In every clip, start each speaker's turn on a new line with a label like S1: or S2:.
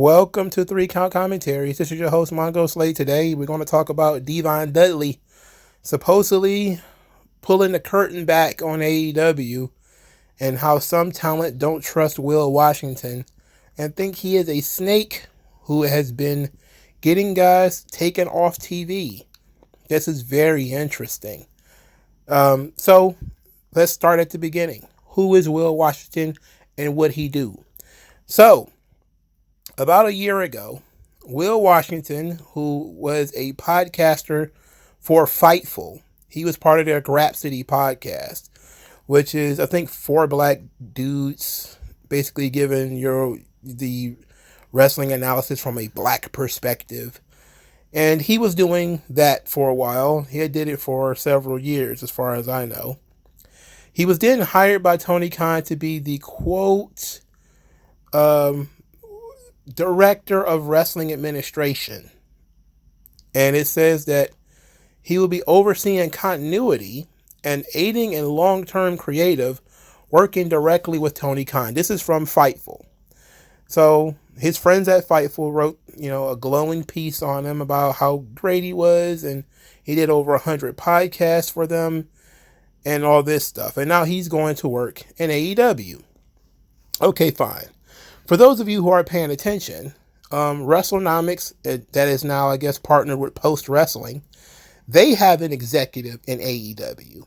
S1: Welcome to Three Count Commentaries. This is your host, MagMongoSlade. Today, we're going to talk about Dudley supposedly pulling the curtain back on AEW and how some talent don't trust Will Washington and think he is a snake who has been getting guys taken off TV. This is very interesting. So, let's start at the beginning. Who is Will Washington and what he do? So, about a year ago, Will Washington, who was a podcaster for Fightful, he was part of their Grapsody podcast, which is, I think, four black dudes basically giving the wrestling analysis from a black perspective. And he was doing that for a while. He did it for several years, as far as I know. He was then hired by Tony Khan to be the, quote, Director of Wrestling Administration. And it says that he will be overseeing continuity and aiding in long-term creative, working directly with Tony Khan. This is from Fightful. So his friends at Fightful wrote, a glowing piece on him about how great he was, and he did over 100 podcasts for them and all this stuff. And now he's going to work in AEW. Okay, fine. For those of you who are paying attention, WrestleNomics, that is now, I guess, partnered with Post Wrestling, they have an executive in AEW.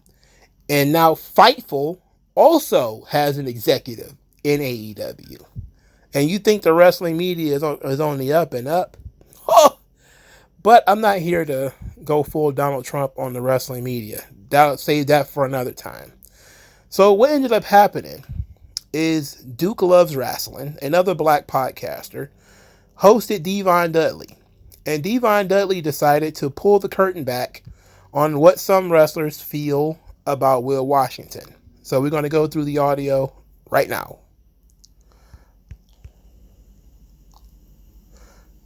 S1: And now Fightful also has an executive in AEW. And you think the wrestling media is on the up and up? Oh! But I'm not here to go full Donald Trump on the wrestling media. Save that for another time. So what ended up happening is Duke Loves Wrestling, another black podcaster, hosted Devon Dudley. And Devon Dudley decided to pull the curtain back on what some wrestlers feel about Will Washington. So we're going to go through the audio right now.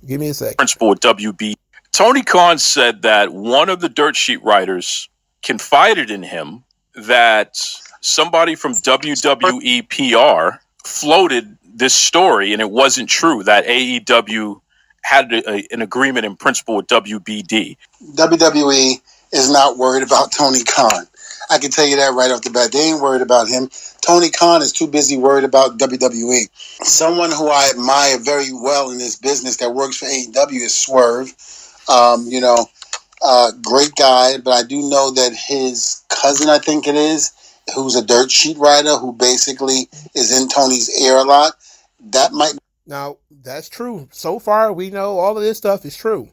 S1: Give me a second.
S2: Principal at WB. Tony Khan said that one of the dirt sheet writers confided in him that somebody from WWE PR floated this story, and it wasn't true, that AEW had an agreement in principle with WBD.
S3: WWE is not worried about Tony Khan. I can tell you that right off the bat. They ain't worried about him. Tony Khan is too busy worried about WWE. Someone who I admire very well in this business that works for AEW is Swerve. Great guy, but I do know that his cousin, I think it is, who's a dirt sheet writer who basically is in Tony's ear a lot, that might...
S1: Now, that's true. So far, we know all of this stuff is true.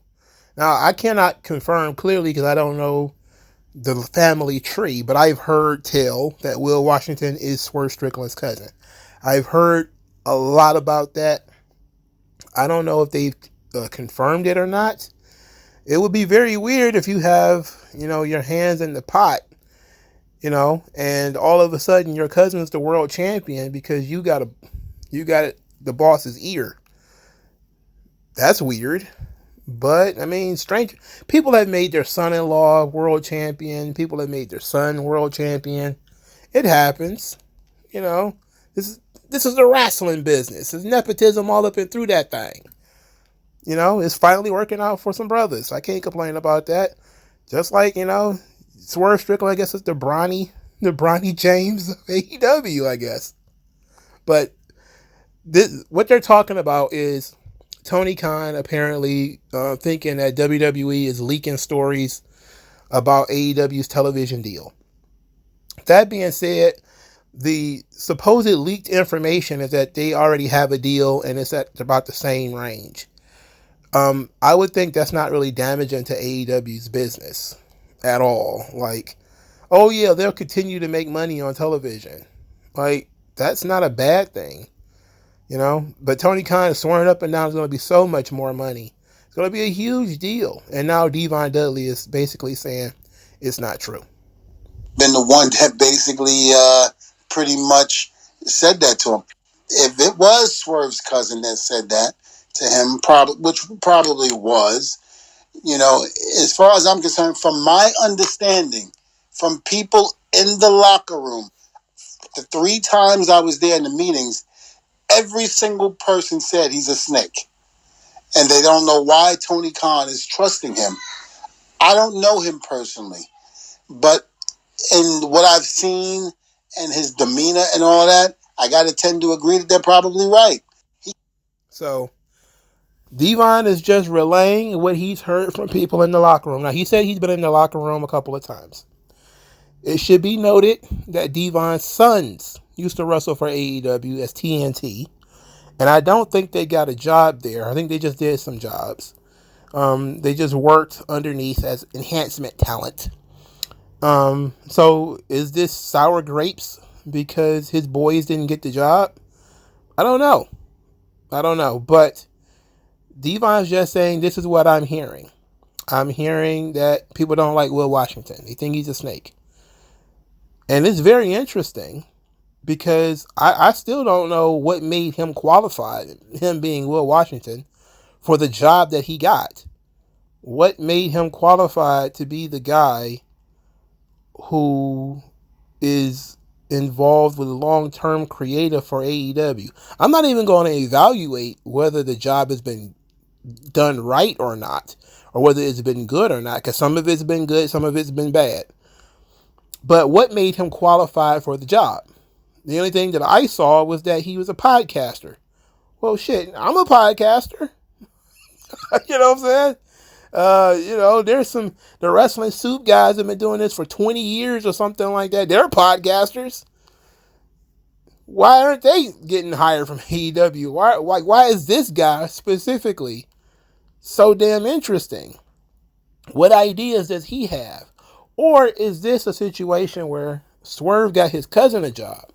S1: Now, I cannot confirm clearly because I don't know the family tree, but I've heard tell that Will Washington is Swerve Strickland's cousin. I've heard a lot about that. I don't know if they've confirmed it or not. It would be very weird if you have, your hands in the pot, and all of a sudden your cousin's the world champion because you got the boss's ear. That's weird. But, strange. People have made their son-in-law world champion. People have made their son world champion. It happens. This is the wrestling business. There's nepotism all up and through that thing. It's finally working out for some brothers. I can't complain about that. Just like, Swerve Strickland, I guess it's the Bronny James of AEW, I guess. But what they're talking about is Tony Khan apparently thinking that WWE is leaking stories about AEW's television deal. That being said, the supposed leaked information is that they already have a deal and it's at about the same range. I would think that's not really damaging to AEW's business at all. Like, oh yeah, they'll continue to make money on television. Like, that's not a bad thing. But Tony Khan is swearing up and down there's going to be so much more money. It's going to be a huge deal. And now Devon Dudley is basically saying it's not true.
S3: Been the one that basically pretty much said that to him. If it was Swerve's cousin that said that to him, which probably was, as far as I'm concerned, from my understanding, from people in the locker room, the 3 times I was there in the meetings, every single person said he's a snake. and they don't know why Tony Khan is trusting him. I don't know him personally, but in what I've seen and his demeanor and all that, I got to tend to agree that they're probably right.
S1: So Devon is just relaying what he's heard from people in the locker room. Now, he said he's been in the locker room a couple of times. It should be noted that Devon's sons used to wrestle for AEW as TNT, and I don't think they got a job there. I think they just did some jobs. They just worked underneath as enhancement talent. So is this sour grapes because his boys didn't get the job? I don't know. But Devon's just saying this is what I'm hearing. I'm hearing that people don't like Will Washington. They think he's a snake. And it's very interesting because I still don't know what made him qualified, him being Will Washington, for the job that he got. What made him qualified to be the guy who is involved with long-term creative for AEW? I'm not even going to evaluate whether the job has been done right or not, or whether it's been good or not, because some of it's been good, some of it's been bad. But what made him qualified for the job? The only thing that I saw was that he was a podcaster. Well, shit, I'm a podcaster. You know what I'm saying? There's the wrestling soup guys have been doing this for 20 years or something like that. They're podcasters. Why aren't they getting hired from AEW? Why is this guy specifically so damn interesting? What ideas does he have? Or is this a situation where Swerve got his cousin a job?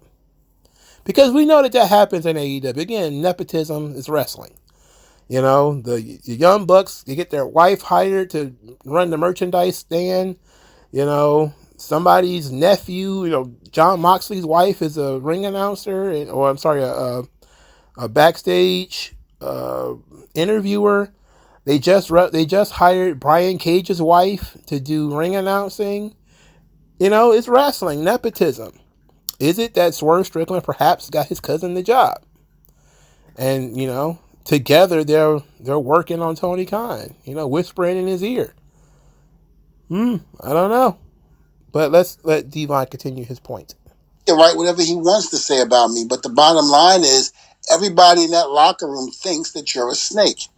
S1: Because we know that happens in AEW. Again, nepotism is wrestling. The Young Bucks, they get their wife hired to run the merchandise stand. Somebody's nephew, John Moxley's wife is a ring announcer, a backstage interviewer. They just hired Brian Cage's wife to do ring announcing. It's wrestling, nepotism. Is it that Swerve Strickland perhaps got his cousin the job? And, together they're working on Tony Khan, whispering in his ear. I don't know. But let's let Devon continue his point.
S3: He can write whatever he wants to say about me, but the bottom line is everybody in that locker room thinks that you're a snake.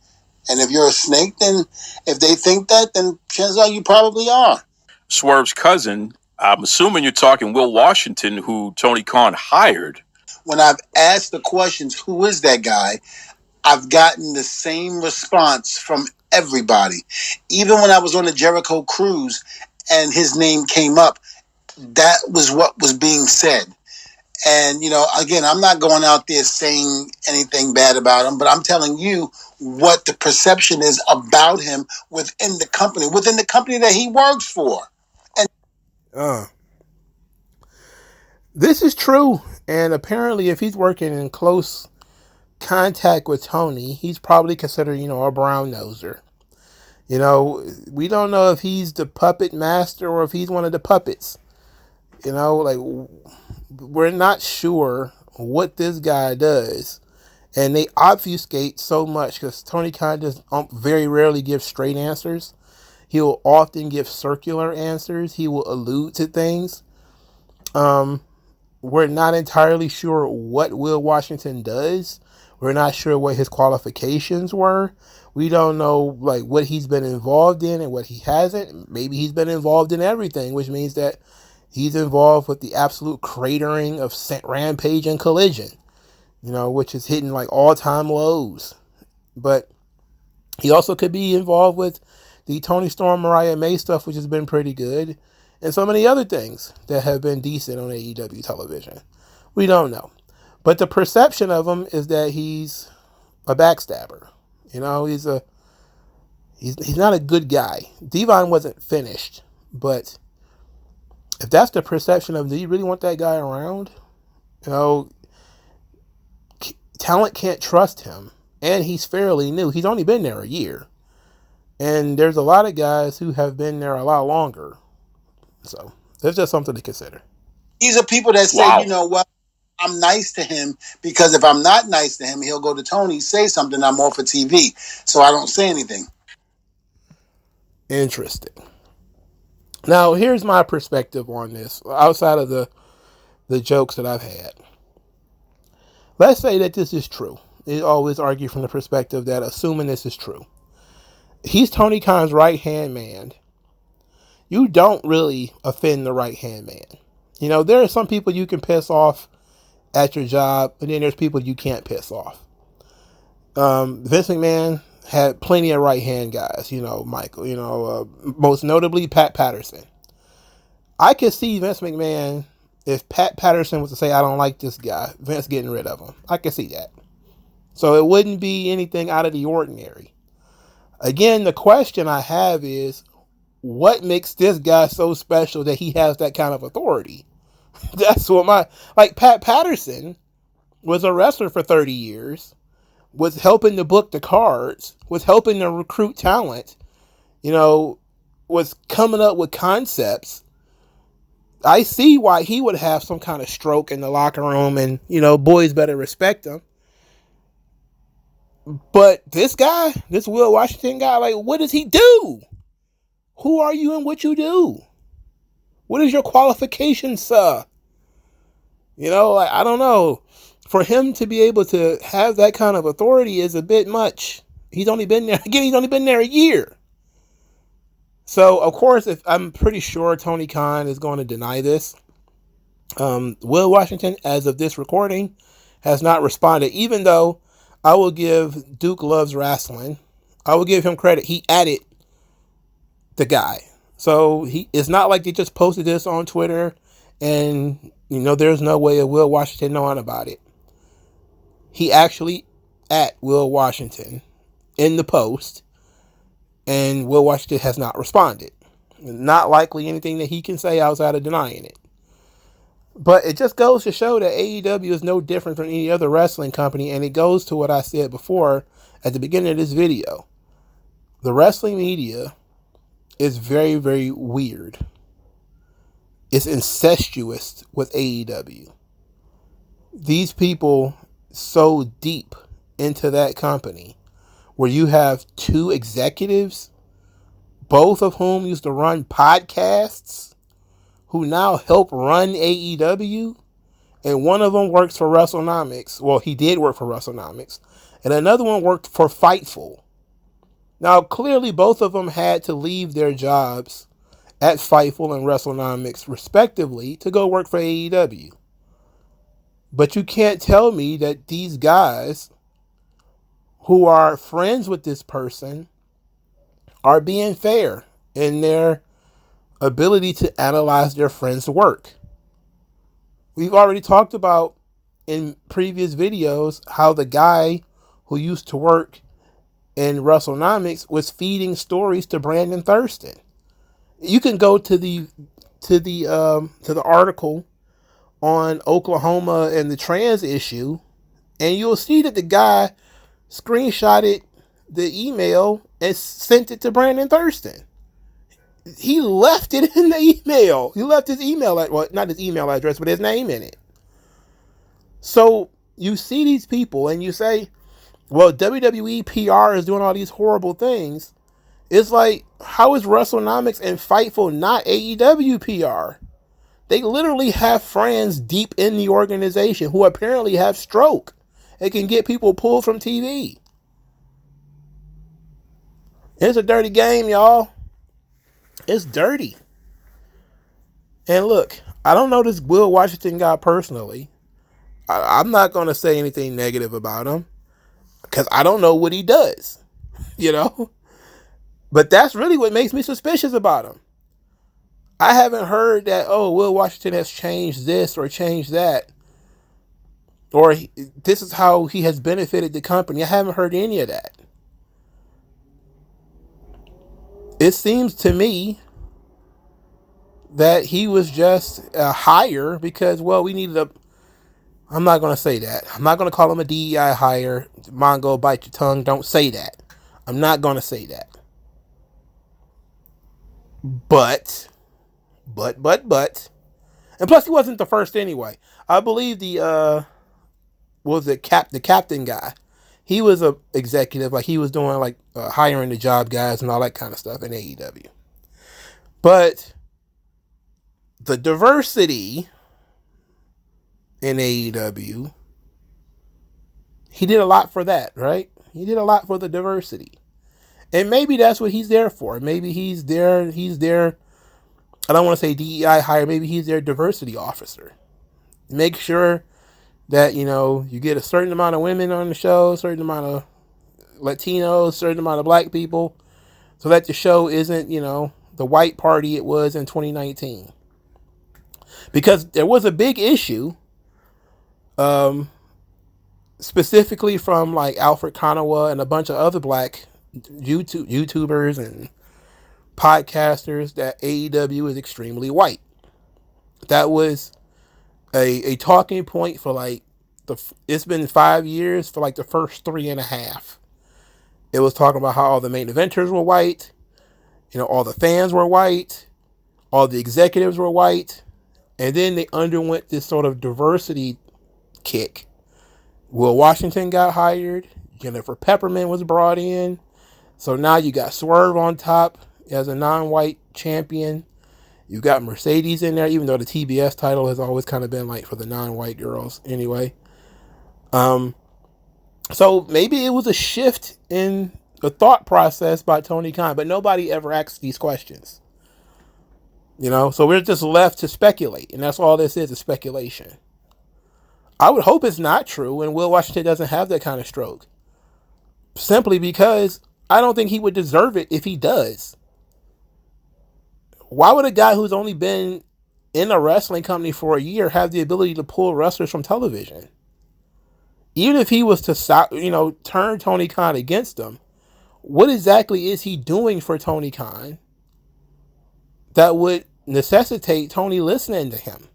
S3: And if you're a snake, then if they think that, then chances are you probably are.
S2: Swerve's cousin, I'm assuming you're talking Will Washington, who Tony Khan hired.
S3: When I've asked the questions, who is that guy? I've gotten the same response from everybody. Even when I was on the Jericho cruise and his name came up, that was what was being said. And, again, I'm not going out there saying anything bad about him, but I'm telling you what the perception is about him within the company that he works for. And
S1: this is true. And apparently, if he's working in close contact with Tony, he's probably considered, a brown noser. We don't know if he's the puppet master or if he's one of the puppets. We're not sure what this guy does. And they obfuscate so much because Tony Khan just very rarely gives straight answers. He will often give circular answers. He will allude to things. We're not entirely sure what Will Washington does. We're not sure what his qualifications were. We don't know what he's been involved in and what he hasn't. Maybe he's been involved in everything, which means that he's involved with the absolute cratering of Rampage and Collision, which is hitting all-time lows. But he also could be involved with the Tony Storm, Mariah May stuff, which has been pretty good, and so many other things that have been decent on AEW television. We don't know. But the perception of him is that he's a backstabber. He's not a good guy. Devon wasn't finished, but if that's the perception of, do you really want that guy around? Talent can't trust him, and he's fairly new. He's only been there a year, and there's a lot of guys who have been there a lot longer. So there's just something to consider.
S3: These are people that say,
S2: Wow.
S3: you know what? I'm nice to him, because if I'm not nice to him, he'll go to Tony, say something, I'm off of TV. So I don't say anything.
S1: Interesting. Now, here's my perspective on this, outside of the jokes that I've had. Let's say that this is true. They always argue from the perspective that, assuming this is true, he's Tony Khan's right-hand man. You don't really offend the right-hand man. You know, there are some people you can piss off at your job, and then there's people you can't piss off. Vince McMahon had plenty of right-hand guys, Michael, most notably Pat Patterson. I could see Vince McMahon, if Pat Patterson was to say, I don't like this guy, Vince getting rid of him. I could see that. So it wouldn't be anything out of the ordinary. Again, the question I have is, what makes this guy so special that he has that kind of authority? That's what Pat Patterson was a wrestler for 30 years, was helping to book the cards, was helping to recruit talent, was coming up with concepts. I see why he would have some kind of stroke in the locker room and, boys better respect him. But this guy, this Will Washington guy, what does he do? Who are you and what you do? What is your qualification, sir? I don't know. For him to be able to have that kind of authority is a bit much. He's only been there a year. So, of course, I'm pretty sure Tony Khan is going to deny this. Will Washington, as of this recording, has not responded, even though I will give Duke Loves Wrestling, I will give him credit. He added the guy. So it's not like they just posted this on Twitter and, there's no way of Will Washington knowing about it. He actually at Will Washington in the post, and Will Washington has not responded. Not likely anything that he can say outside of denying it. But it just goes to show that AEW is no different from any other wrestling company, and it goes to what I said before at the beginning of this video. The wrestling media is very, very weird. It's incestuous with AEW. These people so deep into that company, where you have two executives, both of whom used to run podcasts, who now help run AEW, and one of them works for WrestleNomics. Well, he did work for WrestleNomics, and another one worked for Fightful. Now, clearly, both of them had to leave their jobs at Fightful and WrestleNomics, respectively, to go work for AEW. But you can't tell me that these guys who are friends with this person are being fair in their ability to analyze their friend's work. We've already talked about in previous videos how the guy who used to work in WrestleNomics was feeding stories to Brandon Thurston. You can go to the article on Oklahoma and the trans issue, and you'll see that the guy screenshotted the email and sent it to Brandon Thurston. He left it in the email. He left his email, not his email address, but his name in it. So you see these people and you say, well, WWE PR is doing all these horrible things. It's like, how is WrestleNomics and Fightful not AEW PR? They literally have friends deep in the organization who apparently have stroke and can get people pulled from TV. It's a dirty game, y'all. It's dirty. And look, I don't know this Will Washington guy personally. I'm not going to say anything negative about him because I don't know what he does, But that's really what makes me suspicious about him. I haven't heard that, Will Washington has changed this or changed that, or this is how he has benefited the company. I haven't heard any of that. It seems to me that he was just a hire because, we needed a... I'm not going to say that. I'm not going to call him a DEI hire. Mongo, bite your tongue. Don't say that. I'm not going to say that. But, And plus, he wasn't the first anyway. I believe the captain guy. He was a executive, like he was doing like hiring the job guys and all that kind of stuff in AEW. But the diversity in AEW, he did a lot for that, right? He did a lot for the diversity. And maybe that's what he's there for. Maybe he's there, I don't want to say DEI hire, maybe he's their diversity officer. Make sure that, you get a certain amount of women on the show, a certain amount of Latinos, a certain amount of black people, so that the show isn't, the white party it was in 2019. Because there was a big issue, specifically from like Alfred Konuwa and a bunch of other black YouTubers and podcasters, that AEW is extremely white. That was a talking point for like it's been 5 years, for like the first 3.5. It was talking about how all the main eventers were white, all the fans were white, all the executives were white, and then they underwent this sort of diversity kick. Will Washington got hired, Jennifer Pepperman was brought in, so now you got Swerve on top as a non-white champion. You got Mercedes in there, even though the TBS title has always kind of been like for the non-white girls anyway. So maybe it was a shift in the thought process by Tony Khan, but nobody ever asks these questions. So we're just left to speculate, and that's all this is speculation. I would hope it's not true, and Will Washington doesn't have that kind of stroke. Simply because I don't think he would deserve it if he does. Why would a guy who's only been in a wrestling company for a year have the ability to pull wrestlers from television? Even if he was to turn Tony Khan against him, what exactly is he doing for Tony Khan that would necessitate Tony listening to him?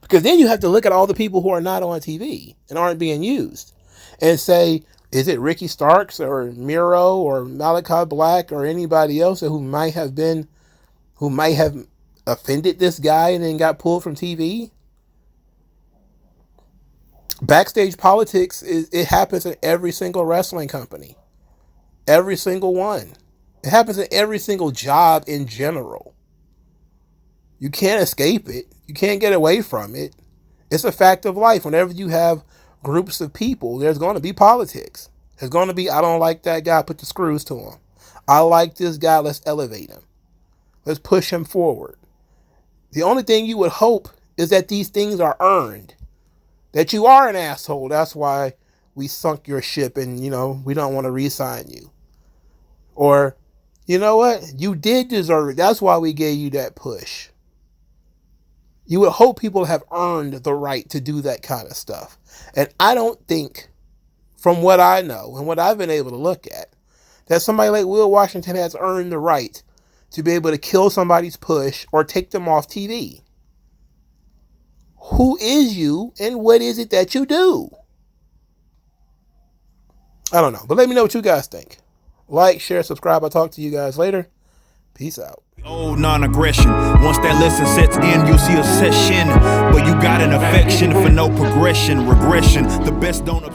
S1: Because then you have to look at all the people who are not on TV and aren't being used and say, is it Ricky Starks or Miro or Malachi Black or anybody else who might have offended this guy and then got pulled from TV? Backstage politics, it happens in every single wrestling company. Every single one. It happens in every single job in general. You can't escape it. You can't get away from it. It's a fact of life. Whenever you have groups of people, there's going to be politics. There's going to be, I don't like that guy, put the screws to him. I like this guy, let's elevate him. Let's push him forward. The only thing you would hope is that these things are earned. That you are an asshole. That's why we sunk your ship and, we don't want to re-sign you. Or, you know what? You did deserve it. That's why we gave you that push. You would hope people have earned the right to do that kind of stuff. And I don't think, from what I know and what I've been able to look at, that somebody like Will Washington has earned the right to be able to kill somebody's push or take them off TV. Who is you and what is it that you do? I don't know, but let me know what you guys think. Like, share, subscribe. I'll talk to you guys later. Peace out.
S4: Old non-aggression. Once that lesson sets in, you see a session, but you got an affection for no progression, regression. The best don't